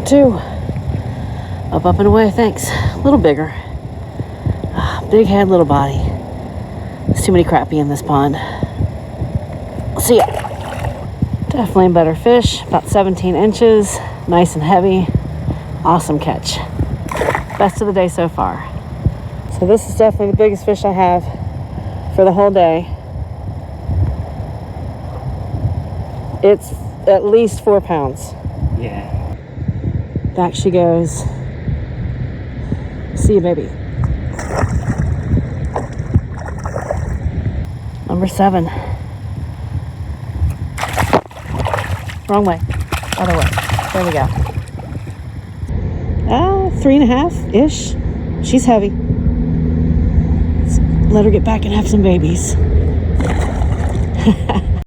2. Up and away, thanks. A little bigger. Big head, little body. There's too many crappie in this pond. See ya. Definitely a better fish, about 17 inches, nice and heavy. Awesome catch. Best of the day so far. So this is definitely the biggest fish I have for the whole day. It's at least 4 pounds. Yeah. Back she goes. See you, baby. Number 7. Wrong way. Other way. There we go. 3.5-ish. She's heavy. Let's let her get back and have some babies.